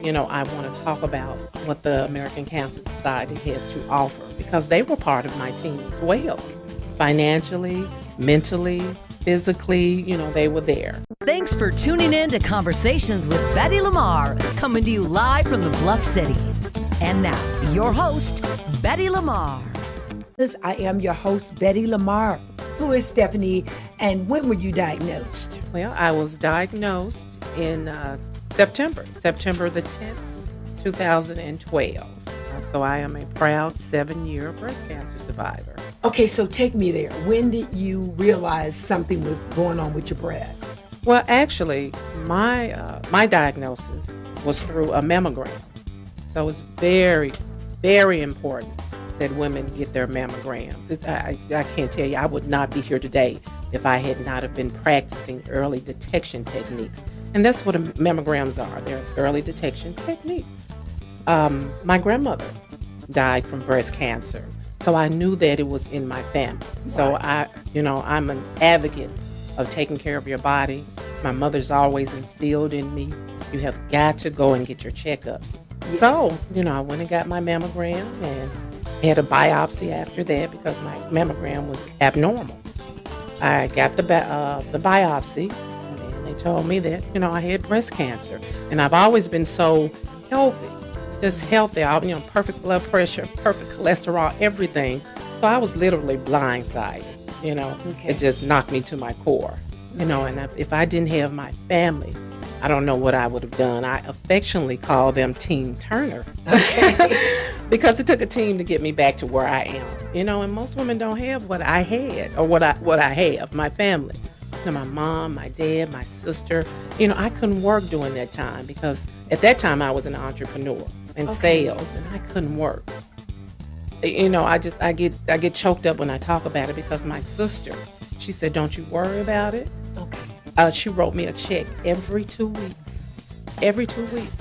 I want to talk about what the American Cancer Society has to offer because they were part of my team as well. Financially, mentally, physically, they were there. Thanks for tuning in to Conversations with Betty LaMarr, coming to you live from the Bluff City. And now, your host, Betty LaMarr. I am your host, Betty LaMarr. Who is Stephanie, and when were you diagnosed? Well, I was diagnosed in September the 10th, 2012. So I am a proud 7-year breast cancer survivor. Okay, so take me there. When did you realize something was going on with your breast? Well, actually, my diagnosis was through a mammogram. So it's very, very important that women get their mammograms. I can't tell you, I would not be here today if I had not have been practicing early detection techniques. And that's what mammograms are. They're early detection techniques. My grandmother died from breast cancer, so I knew that it was in my family. So I'm an advocate of taking care of your body. My mother's always instilled in me, you have got to go and get your checkups. Yes. So, I went and got my mammogram and had a biopsy after that because my mammogram was abnormal. I got the biopsy, and they told me that, I had breast cancer. And I've always been so healthy, just healthy, perfect blood pressure, perfect cholesterol, everything. So I was literally blindsided, Okay. It just knocked me to my core, and if I didn't have my family, I don't know what I would have done. I affectionately call them Team Turner. Okay. Because it took a team to get me back to where I am. And most women don't have what I had or what I have, my family. My mom, my dad, my sister. I couldn't work during that time because at that time I was an entrepreneur in sales and I couldn't work. I get choked up when I talk about it because my sister, she said, don't you worry about it. Okay. She wrote me a check every 2 weeks. Every 2 weeks.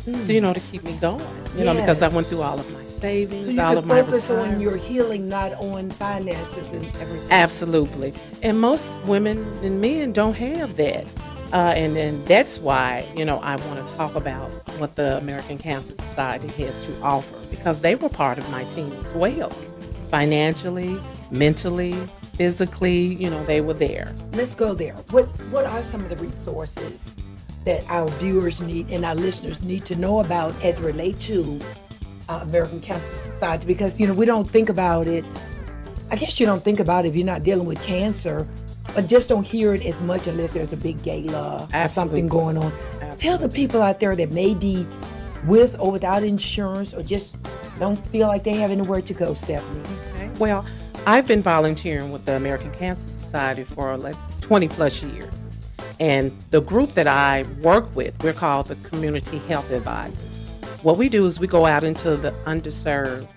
To keep me going. Because I went through all of my savings, so you all could of my focus on your healing, not on finances and everything. Absolutely. And most women and men don't have that. And then that's why, I want to talk about what the American Cancer Society has to offer because they were part of my team as well. Financially, mentally, physically, they were there. Let's go there. What are some of the resources that our viewers need and our listeners need to know about as it relates to American Cancer Society? Because, we don't think about it. I guess you don't think about it if you're not dealing with cancer, but just don't hear it as much unless there's a big gala or something going on. Absolutely. Tell the people out there that may be with or without insurance or just don't feel like they have anywhere to go, Stephanie. Okay. Well, I've been volunteering with the American Cancer Society for 20 plus years. And the group that I work with, we're called the Community Health Advisors. What we do is we go out into the underserved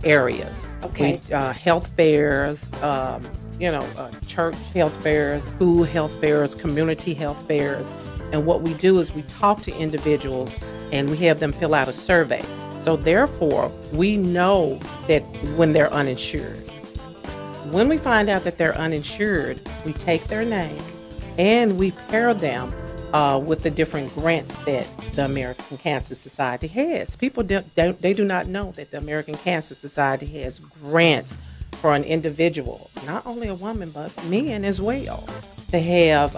areas. Okay. Health fairs, church health fairs, school health fairs, community health fairs. And what we do is we talk to individuals and we have them fill out a survey. So therefore, we know that when they're uninsured. When we find out that they're uninsured, we take their name and we pair them with the different grants that the American Cancer Society has. People they do not know that the American Cancer Society has grants for an individual, not only a woman, but men as well. They have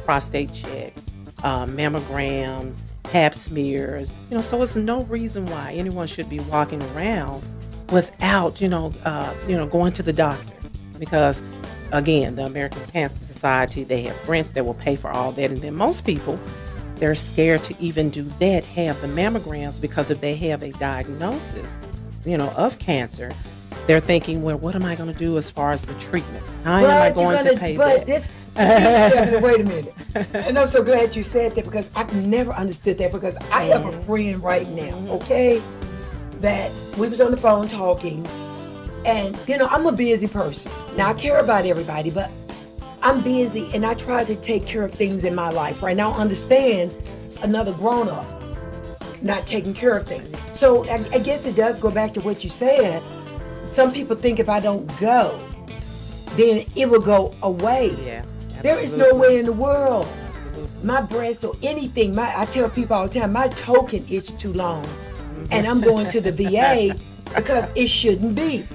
prostate checks, mammograms, pap smears, so it's no reason why anyone should be walking around without, going to the doctor. Because, again, the American Cancer Society, they have grants that will pay for all that. And then most people, they're scared to even do that, have the mammograms, because if they have a diagnosis, of cancer, they're thinking, well, what am I going to do as far as the treatment? How am I going to pay that? Wait a minute. And I'm so glad you said that because I've never understood that because I have a friend right now, okay, that we was on the phone talking and, I'm a busy person. Now, I care about everybody, but I'm busy and I try to take care of things in my life, right? Now, I understand another grown-up not taking care of things. So I guess it does go back to what you said. Some people think if I don't go, then it will go away. Yeah. There is no way in the world my breast or anything, I tell people all the time, my token is too long. And I'm going to the VA because it shouldn't be.